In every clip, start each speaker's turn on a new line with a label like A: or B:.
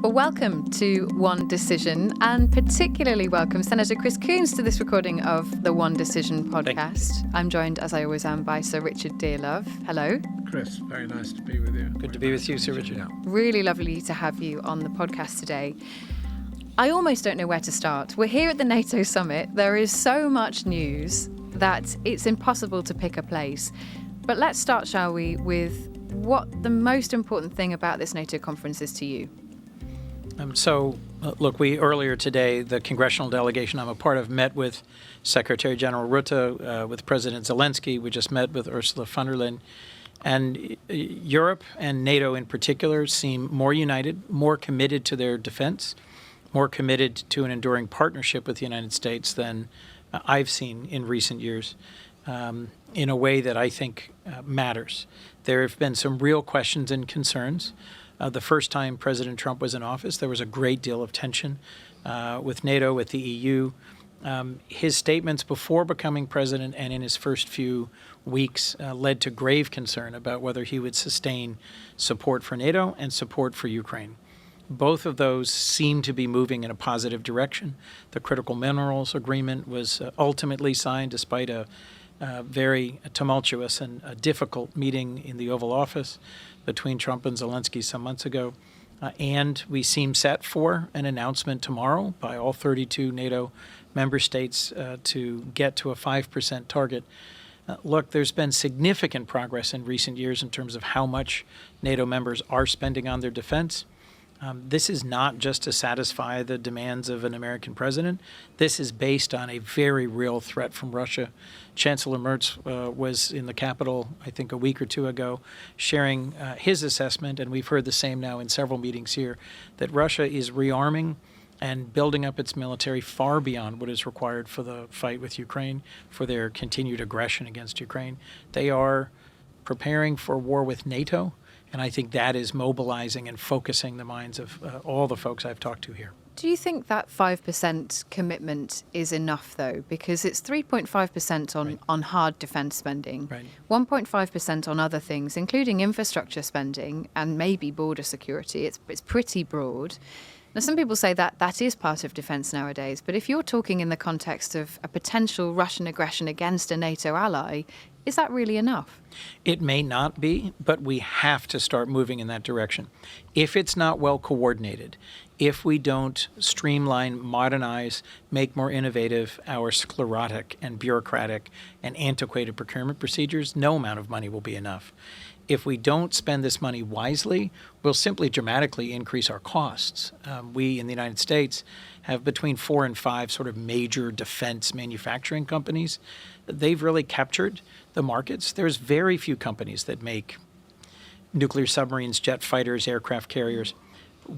A: Well, welcome to One Decision, and particularly welcome Senator Chris Coons to this recording of the One Decision podcast. I'm joined, as I always am, by Sir Richard Dearlove. Hello.
B: Chris, very nice to be with you.
C: Good to be with you, Sir Richard.
A: Really lovely to have you on the podcast today. I almost don't know where to start. We're here at the NATO summit. There is so much news that it's impossible to pick a place. But let's start, shall we, with what the most important thing about this NATO conference is to you.
C: Look, we earlier today, the congressional delegation I'm a part of met with Secretary General Rutte, with President Zelensky. We just met with Ursula von der Leyen. And Europe and NATO in particular seem more united, more committed to their defense, more committed to an enduring partnership with the United States than I've seen in recent years, in a way that I think matters. There have been some real questions and concerns. The first time President Trump was in office, there was a great deal of tension with NATO, with the EU. His statements before becoming president and in his first few weeks led to grave concern about whether he would sustain support for NATO and support for Ukraine. Both of those seem to be moving in a positive direction. The critical minerals agreement was ultimately signed despite a very tumultuous and difficult meeting in the Oval Office between Trump and Zelensky some months ago. And we seem set for an announcement tomorrow by all 32 NATO member states to get to a 5% target. Look, there's been significant progress in recent years in terms of how much NATO members are spending on their defense. This is not just to satisfy the demands of an American president. This is based on a very real threat from Russia. Chancellor Merz was in the Capitol, I think, a week or two ago, sharing his assessment, and we've heard the same now in several meetings here, that Russia is rearming and building up its military far beyond what is required for the fight with Ukraine, for their continued aggression against Ukraine. They are preparing for war with NATO. And I think that is mobilizing and focusing the minds of all the folks I've talked to here.
A: Do you think that 5% commitment is enough, though? Because it's 3.5% on hard defense spending, 1.5% on other things, including infrastructure spending and maybe border security. It's pretty broad. Now, some people say that that is part of defense nowadays. But if you're talking in the context of a potential Russian aggression against a NATO ally, is that really enough?
C: It may not be, but we have to start moving in that direction. If it's not well coordinated, if we don't streamline, modernize, make more innovative our sclerotic and bureaucratic and antiquated procurement procedures, no amount of money will be enough. If we don't spend this money wisely, we'll simply dramatically increase our costs. We in the United States have between 4 and 5 sort of major defense manufacturing companies. They've really captured the markets. There's very few companies that make nuclear submarines, jet fighters, aircraft carriers.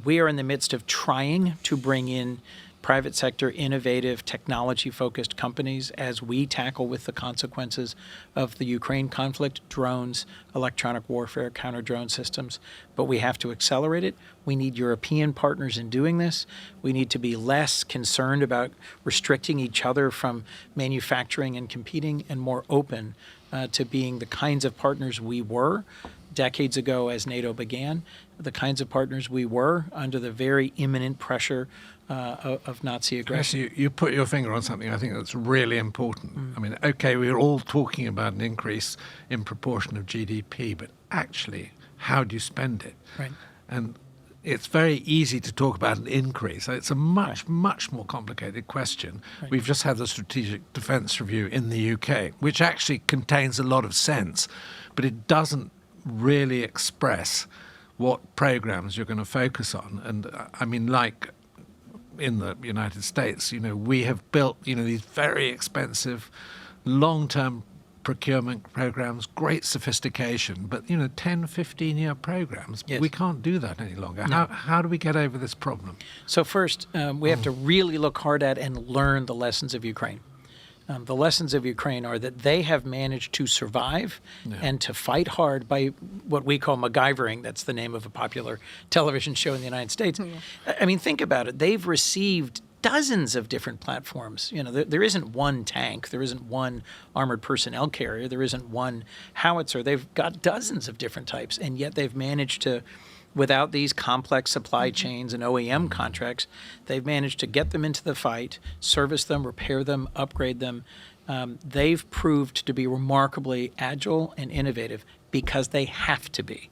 C: We are in the midst of trying to bring in private sector, innovative, technology-focused companies as we tackle with the consequences of the Ukraine conflict, drones, electronic warfare, counter-drone systems. But we have to accelerate it. We need European partners in doing this. We need to be less concerned about restricting each other from manufacturing and competing and more open to being the kinds of partners we were decades ago as NATO began, the kinds of partners we were under the very imminent pressure of Nazi aggression.
B: Actually, you put your finger on something I think that's really important. I mean, okay, we're all talking about an increase in proportion of GDP, but actually, how do you spend it?
C: Right.
B: And it's very easy to talk about an increase. It's a much more complicated question.
C: Right.
B: We've just had the Strategic Defence Review in the UK, which actually contains a lot of sense, but it doesn't really express what programs you're going to focus on. And I mean, like in the United States, we have built, these very expensive long-term procurement programs, great sophistication, but 10, 15-year programs.
C: Yes.
B: We can't do that any longer.
C: No.
B: How do we get over this problem?
C: So first, we have to really look hard at and learn the lessons of Ukraine. The lessons of Ukraine are that they have managed to survive and to fight hard by what we call MacGyvering. That's the name of a popular television show in the United States. I mean, think about it. They've received dozens of different platforms. There isn't one tank. There isn't one armored personnel carrier. There isn't one howitzer. They've got dozens of different types, and yet they've managed to without these complex supply chains and OEM contracts, they've managed to get them into the fight, service them, repair them, upgrade them. They've proved to be remarkably agile and innovative because they have to be.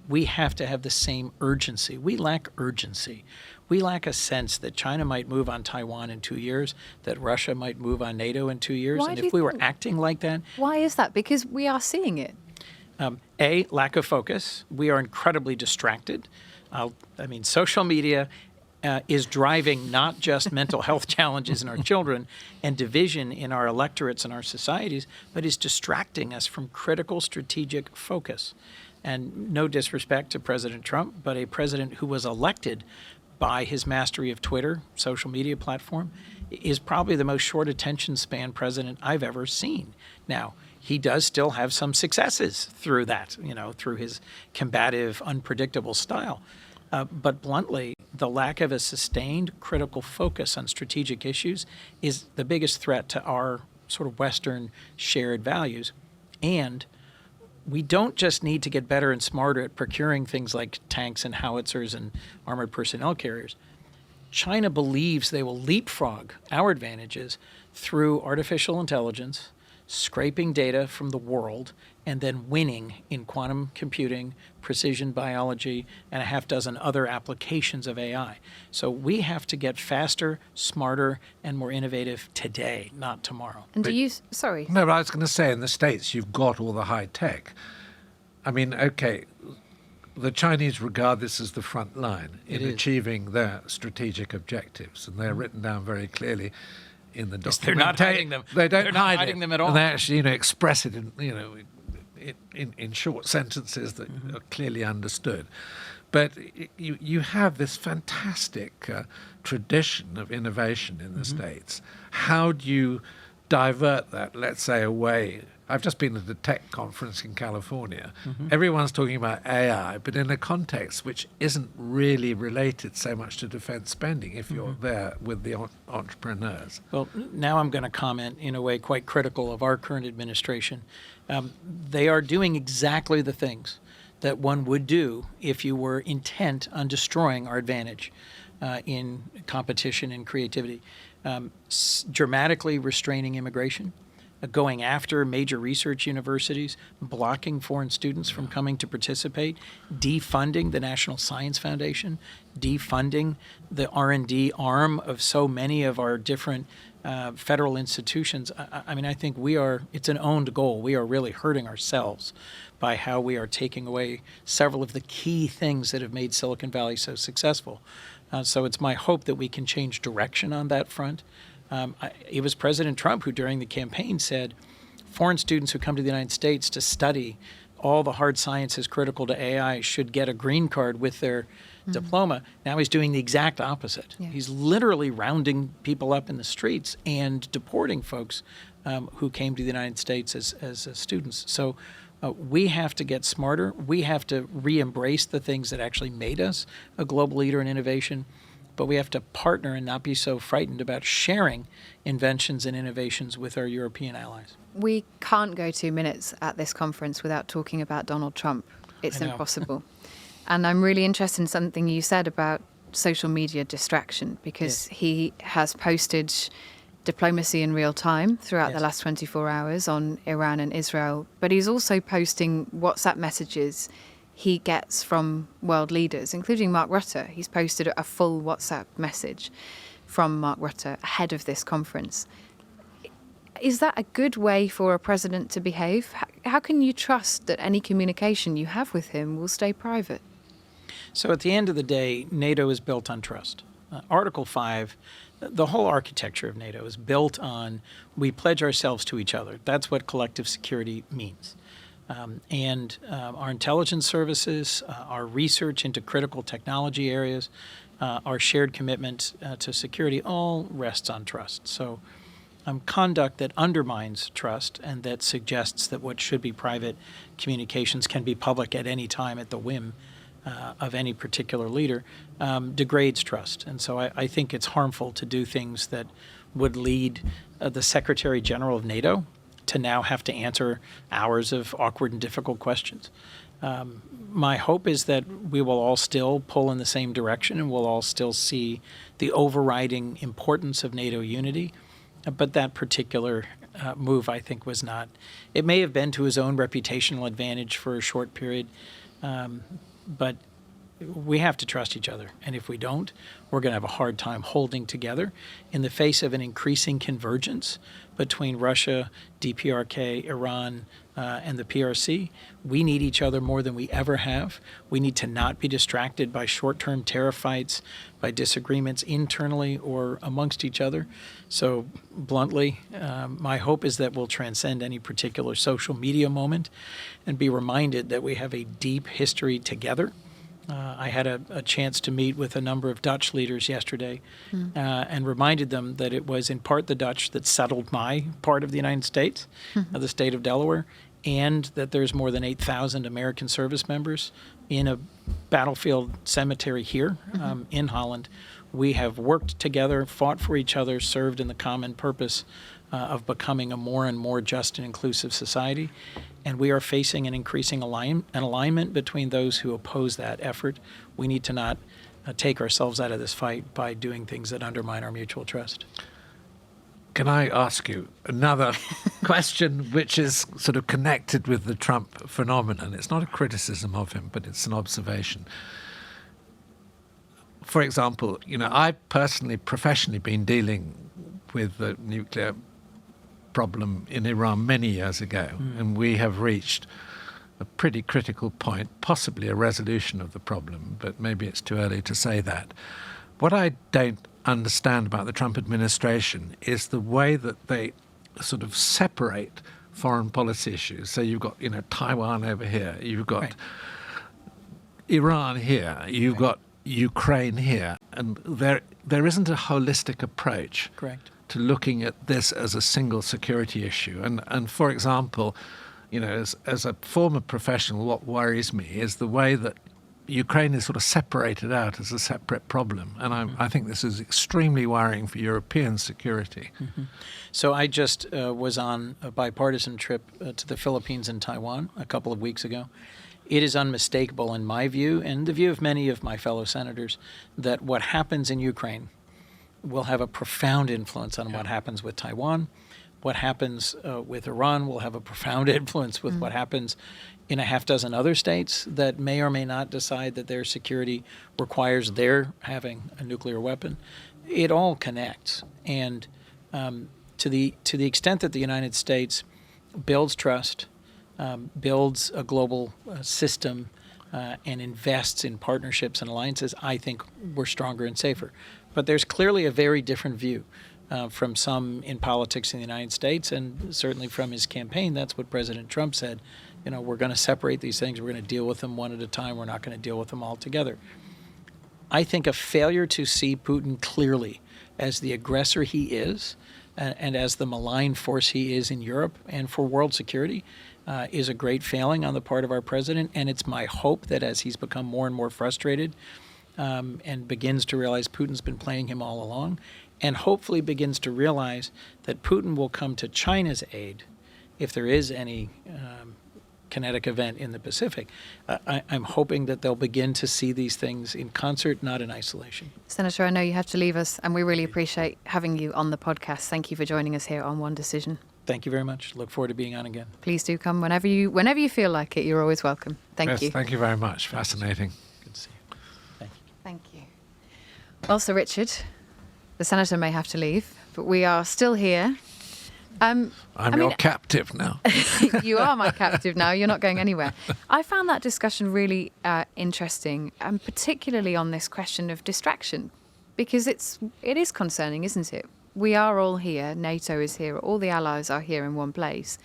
C: We have to have the same urgency. We lack urgency. We lack a sense that China might move on Taiwan in 2 years, that Russia might move on NATO in 2 years.
A: Why
C: And
A: do
C: if
A: you
C: we were
A: think-
C: acting like that,
A: Why is that? Because we are seeing it.
C: lack of focus. We are incredibly distracted. Social media is driving not just mental health challenges in our children and division in our electorates and our societies, but is distracting us from critical strategic focus. And no disrespect to President Trump, but a president who was elected by his mastery of Twitter, social media platform, is probably the most short attention span president I've ever seen. Now, he does still have some successes through that, through his combative, unpredictable style. But bluntly, the lack of a sustained critical focus on strategic issues is the biggest threat to our sort of Western shared values. And we don't just need to get better and smarter at procuring things like tanks and howitzers and armored personnel carriers. China believes they will leapfrog our advantages through artificial intelligence, scraping data from the world, and then winning in quantum computing, precision biology, and a half dozen other applications of AI. So we have to get faster, smarter, and more innovative today, not tomorrow.
A: And sorry.
B: No, but I was going to say, in the States, you've got all the high tech. I mean, okay, the Chinese regard this as the front line in achieving their strategic objectives, and they're written down very clearly in the document.
C: They're not hiding them.
B: They don't
C: They're not
B: hide
C: hiding
B: it.
C: them at all.
B: And they actually, express it in short sentences that are clearly understood. But you have this fantastic tradition of innovation in the States. How do you divert that, let's say, away? I've just been at a tech conference in California. Everyone's talking about AI, but in a context which isn't really related so much to defense spending if you're there with the entrepreneurs.
C: Well, now I'm going to comment in a way quite critical of our current administration. They are doing exactly the things that one would do if you were intent on destroying our advantage in competition and creativity. Dramatically restraining immigration, going after major research universities, blocking foreign students from coming to participate, defunding the National Science Foundation, defunding the R&D arm of so many of our different federal institutions. I think it's an owned goal. We are really hurting ourselves by how we are taking away several of the key things that have made Silicon Valley so successful. So it's my hope that we can change direction on that front. It was President Trump who, during the campaign, said foreign students who come to the United States to study all the hard sciences critical to AI should get a green card with their diploma. Now he's doing the exact opposite. Yeah. He's literally rounding people up in the streets and deporting folks who came to the United States as students. So we have to get smarter. We have to re-embrace the things that actually made us a global leader in innovation. But we have to partner and not be so frightened about sharing inventions and innovations with our European allies.
A: We can't go 2 minutes at this conference without talking about Donald Trump. It's impossible. And I'm really interested in something you said about social media distraction, because he has posted diplomacy in real time throughout the last 24 hours on Iran and Israel. But he's also posting WhatsApp messages he gets from world leaders, including Mark Rutte. He's posted a full WhatsApp message from Mark Rutte ahead of this conference. Is that a good way for a president to behave? How can you trust that any communication you have with him will stay private?
C: So at the end of the day, NATO is built on trust. Article 5, the whole architecture of NATO is built on we pledge ourselves to each other. That's what collective security means. Our intelligence services, our research into critical technology areas, our shared commitment to security all rests on trust. So conduct that undermines trust and that suggests that what should be private communications can be public at any time at the whim of any particular leader degrades trust. And so I think it's harmful to do things that would lead the Secretary General of NATO to now have to answer hours of awkward and difficult questions. My hope is that we will all still pull in the same direction and we'll all still see the overriding importance of NATO unity. But that particular move, I think, was not. It may have been to his own reputational advantage for a short period, but we have to trust each other. And if we don't, we're going to have a hard time holding together in the face of an increasing convergence between Russia, DPRK, Iran, and the PRC. We need each other more than we ever have. We need to not be distracted by short-term tariff fights, by disagreements internally or amongst each other. So bluntly, my hope is that we'll transcend any particular social media moment and be reminded that we have a deep history together. I had a chance to meet with a number of Dutch leaders yesterday and reminded them that it was in part the Dutch that settled my part of the United States, the state of Delaware, and that there's more than 8,000 American service members in a battlefield cemetery here in Holland. We have worked together, fought for each other, served in the common purpose of becoming a more and more just and inclusive society. And we are facing an increasing alignment between those who oppose that effort. We need to not take ourselves out of this fight by doing things that undermine our mutual trust.
B: Can I ask you another question which is sort of connected with the Trump phenomenon? It's not a criticism of him, but it's an observation. For example, I've personally, professionally been dealing with the nuclear problem in Iran many years ago, and we have reached a pretty critical point, possibly a resolution of the problem, but maybe it's too early to say that. What I don't understand about the Trump administration is the way that they sort of separate foreign policy issues. So you've got, Taiwan over here, you've got Iran here, you've got Ukraine here, and there isn't a holistic approach.
C: Correct.
B: To looking at this as a single security issue. And for example, as a former professional, what worries me is the way that Ukraine is sort of separated out as a separate problem. And I think this is extremely worrying for European security.
C: So I just was on a bipartisan trip to the Philippines and Taiwan a couple of weeks ago. It is unmistakable in my view, and the view of many of my fellow senators, that what happens in Ukraine will have a profound influence on what happens with Taiwan. What happens with Iran will have a profound influence with what happens in a half dozen other states that may or may not decide that their security requires their having a nuclear weapon. It all connects. And to the extent that the United States builds trust, builds a global system, and invests in partnerships and alliances, I think we're stronger and safer. But there's clearly a very different view from some in politics in the United States, and certainly from his campaign. That's what President Trump said. We're going to separate these things. We're going to deal with them one at a time. We're not going to deal with them all together. I think a failure to see Putin clearly as the aggressor he is and as the malign force he is in Europe and for world security is a great failing on the part of our president. And it's my hope that as he's become more and more frustrated and begins to realize Putin's been playing him all along, and hopefully begins to realize that Putin will come to China's aid if there is any kinetic event in the Pacific. I'm hoping that they'll begin to see these things in concert, not in isolation.
A: Senator, I know you have to leave us, and we really appreciate having you on the podcast. Thank you for joining us here on One Decision.
C: Thank you very much. Look forward to being on again.
A: Please do come whenever you feel like it. You're always welcome. Thank you.
B: Thank you very much. Fascinating.
C: Good to see you. Thank you.
A: Thank you. Well, Sir Richard, the Senator may have to leave, but we are still here.
B: I'm your captive now.
A: You are my captive now. You're not going anywhere. I found that discussion really interesting, and particularly on this question of distraction, because it is concerning, isn't it? We are all here. NATO is here. All the allies are here in one place.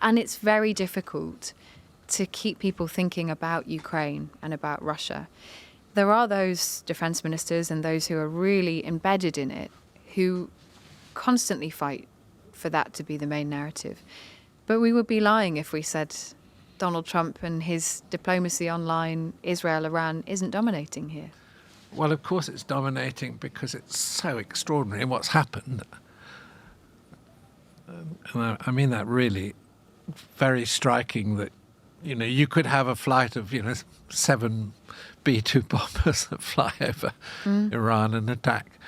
A: And it's very difficult to keep people thinking about Ukraine and about Russia. There are those defense ministers and those who are really embedded in it who constantly fight for that to be the main narrative. But we would be lying if we said Donald Trump and his diplomacy online, Israel, Iran, isn't dominating here.
B: Well, of course it's dominating because it's so extraordinary what's happened. And I mean that really very striking that you could have a flight of 7 B-2 bombers that fly over Iran and attack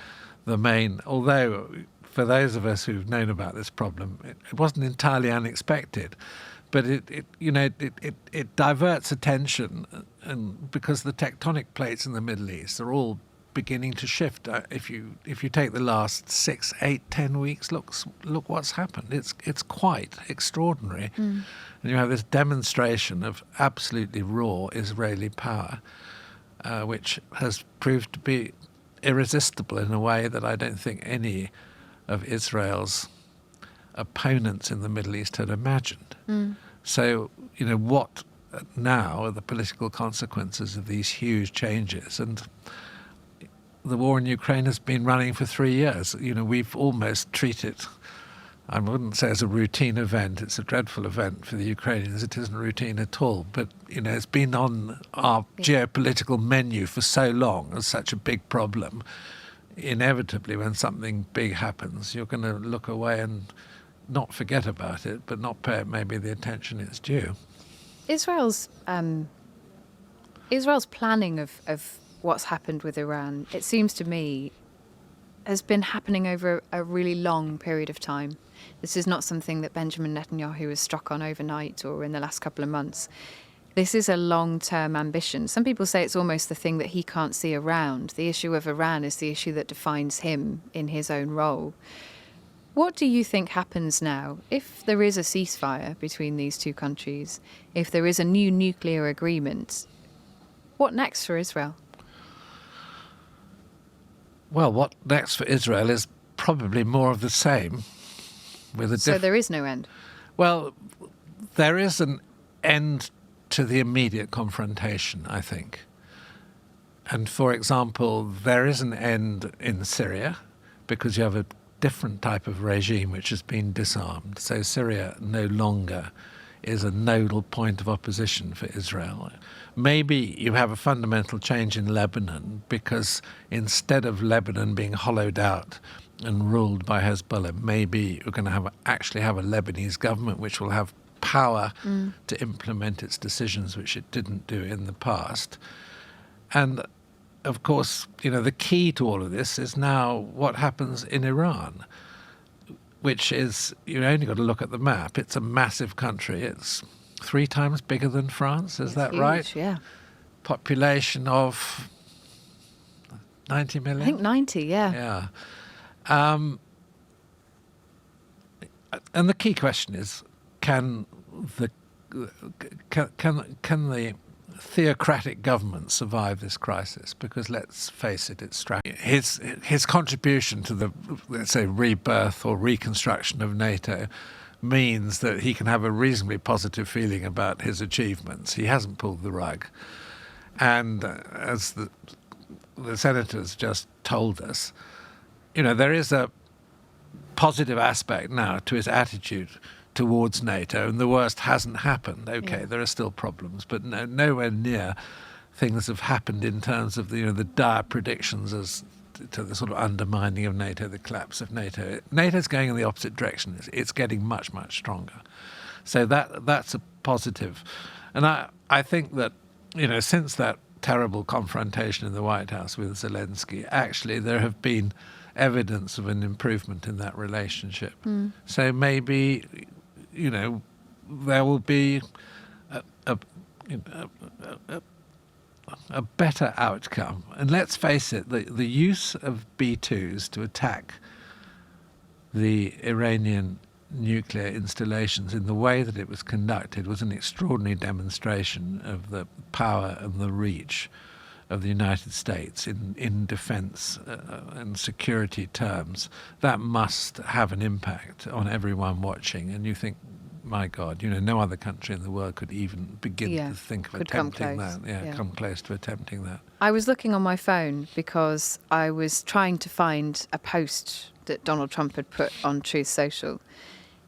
B: the main. Although, for those of us who've known about this problem, it wasn't entirely unexpected, but it diverts attention, and because the tectonic plates in the Middle East are all beginning to shift. If you take the last 6, 8, 10 weeks, look what's happened. It's quite extraordinary, and you have this demonstration of absolutely raw Israeli power, which has proved to be irresistible in a way that I don't think any of Israel's opponents in the Middle East had imagined. So, what now are the political consequences of these huge changes? And the war in Ukraine has been running for 3 years. We've almost treated, I wouldn't say as a routine event, it's a dreadful event for the Ukrainians, it isn't routine at all, but it's been on our geopolitical menu for so long as such a big problem. Inevitably, when something big happens, you're going to look away and not forget about it, but not pay it maybe the attention it's due.
A: Israel's planning of what's happened with Iran, it seems to me, has been happening over a really long period of time. This is not something that Benjamin Netanyahu has struck on overnight or in the last couple of months. This is a long-term ambition. Some people say it's almost the thing that he can't see around. The issue of Iran is the issue that defines him in his own role. What do you think happens now if there is a ceasefire between these two countries, if there is a new nuclear agreement? What next for Israel?
B: Well, what next for Israel is probably more of the same.
A: So there is no end?
B: Well, there is an end to the immediate confrontation, I think. And, for example, there is an end in Syria because you have a different type of regime which has been disarmed. So Syria no longer is a nodal point of opposition for Israel. Maybe you have a fundamental change in Lebanon because instead of Lebanon being hollowed out and ruled by Hezbollah, maybe you're going to actually have a Lebanese government which will have power to implement its decisions, which it didn't do in the past. And, of course, the key to all of this is now what happens in Iran, which is, you only got to look at the map. It's a massive country. It's 3 times bigger than France. Is that
A: huge,
B: right?
A: Yeah.
B: Population of 90 million?
A: I think 90, yeah.
B: Yeah. And the key question is, can the theocratic government survive this crisis? Because let's face it, it's strategic. His contribution to the, let's say, rebirth or reconstruction of NATO means that he can have a reasonably positive feeling about his achievements. He hasn't pulled the rug. And as the senators just told us, there is a positive aspect now to his attitude towards NATO, and the worst hasn't happened. Okay, there are still problems, but nowhere near things have happened in terms of the dire predictions as to the sort of undermining of NATO, the collapse of NATO. NATO's going in the opposite direction. It's getting much, much stronger. So that's a positive. And I think that, since that terrible confrontation in the White House with Zelensky, actually there have been evidence of an improvement in that relationship. So maybe, there will be a better outcome. And let's face it, the use of B-2s to attack the Iranian nuclear installations in the way that it was conducted was an extraordinary demonstration of the power and the reach of the United States in defense and security terms. That must have an impact on everyone watching. And you think, my God, no other country in the world could even begin to think of attempting that. Come close to attempting that.
A: I was looking on my phone because I was trying to find a post that Donald Trump had put on Truth Social.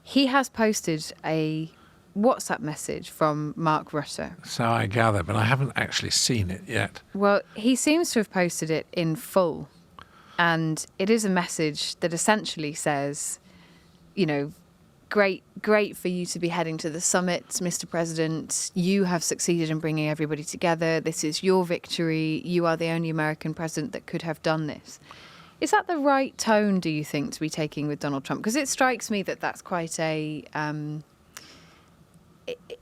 A: He has posted a WhatsApp message from Mark Rutte.
B: So I gather, but I haven't actually seen it yet.
A: Well, he seems to have posted it in full. And it is a message that essentially says, great for you to be heading to the summit, Mr. President. You have succeeded in bringing everybody together. This is your victory. You are the only American president that could have done this. Is that the right tone, do you think, to be taking with Donald Trump? Because it strikes me that that's quite a,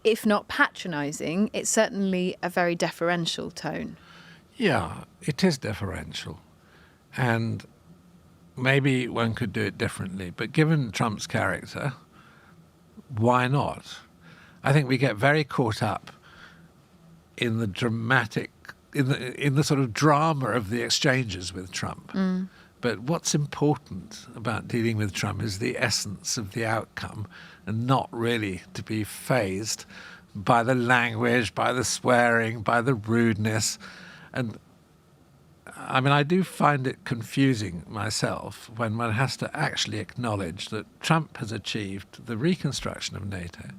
A: if not patronising, it's certainly a very deferential tone.
B: Yeah, it is deferential. And maybe one could do it differently. But given Trump's character, why not? I think we get very caught up in the dramatic, in the sort of drama of the exchanges with Trump. But what's important about dealing with Trump is the essence of the outcome, and not really to be fazed by the language, by the swearing, by the rudeness. And I mean, I do find it confusing myself when one has to actually acknowledge that Trump has achieved the reconstruction of NATO,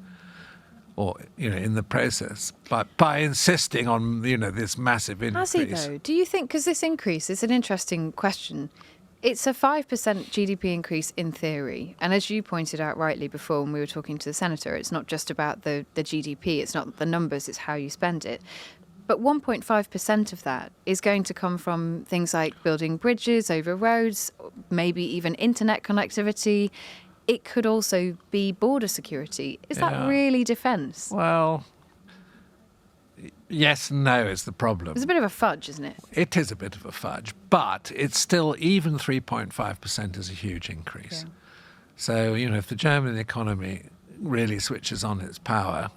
B: or, in the process, by insisting on, this massive increase.
A: Has he, though? Do you think, because this increase is an interesting question, it's a 5% GDP increase in theory. And as you pointed out rightly before when we were talking to the senator, it's not just about the GDP, it's not the numbers, it's how you spend it. But 1.5% of that is going to come from things like building bridges over roads, maybe even internet connectivity. It could also be border security. Is that really defence?
B: Well, yes and no is the problem.
A: It's a bit of a fudge, isn't it?
B: It is a bit of a fudge, but it's still, even 3.5% is a huge increase.
A: Yeah.
B: So, if the German economy really switches on its power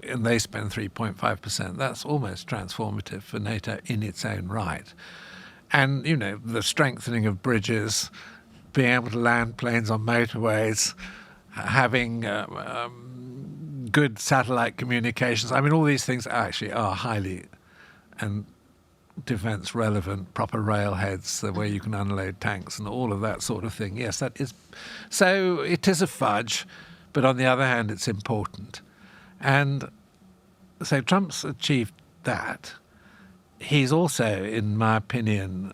B: and they spend 3.5%, that's almost transformative for NATO in its own right. And, the strengthening of bridges, being able to land planes on motorways, having good satellite communications. I mean, all these things actually are highly and defence relevant, proper railheads where you can unload tanks and all of that sort of thing. Yes, that is. So it is a fudge, but on the other hand, it's important. And so Trump's achieved that. He's also, in my opinion,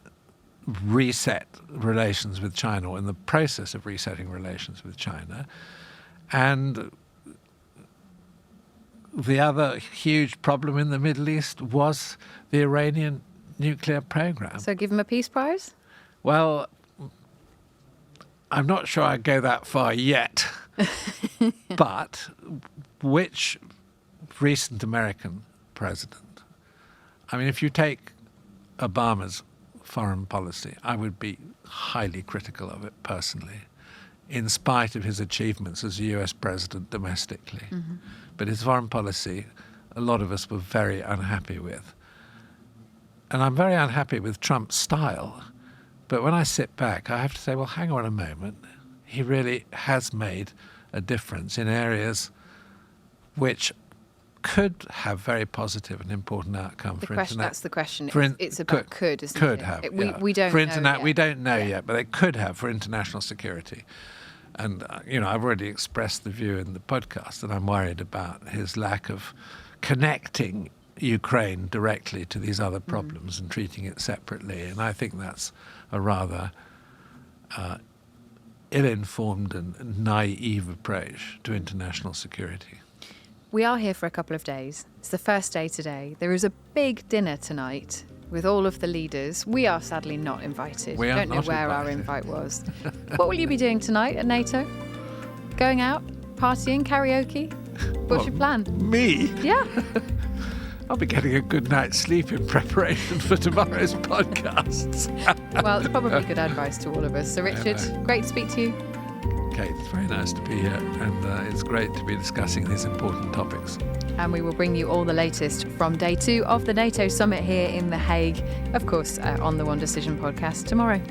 B: reset relations with China, or in the process of resetting relations with China. And the other huge problem in the Middle East was the Iranian nuclear program.
A: So give him a peace prize?
B: Well, I'm not sure I'd go that far yet. But which recent American president? I mean, if you take Obama's foreign policy, I would be highly critical of it personally, in spite of his achievements as a US president domestically. Mm-hmm. But his foreign policy, a lot of us were very unhappy with. And I'm very unhappy with Trump's style. But when I sit back, I have to say, well, hang on a moment. He really has made a difference in areas which could have very positive and important outcome for internet.
A: That's the question. It's about could, isn't it?
B: Could have.
A: We don't know yet.
B: We don't know yet, but they could have for international security. And, I've already expressed the view in the podcast that I'm worried about his lack of connecting Ukraine directly to these other problems and treating it separately. And I think that's a rather ill-informed and naive approach to international security.
A: We are here for a couple of days. It's the first day today. There is a big dinner tonight with all of the leaders. We are sadly not invited.
B: We
A: don't know where our invite was. What will you be doing tonight at NATO? Going out? Partying? Karaoke? What's your plan?
B: Me?
A: Yeah.
B: I'll be getting a good night's sleep in preparation for tomorrow's podcasts.
A: Well, it's probably good advice to all of us. So, Richard, great to speak to you.
B: Kate, it's very nice to be here, and it's great to be discussing these important topics.
A: And we will bring you all the latest from day 2 of the NATO summit here in The Hague, of course, on the One Decision podcast tomorrow.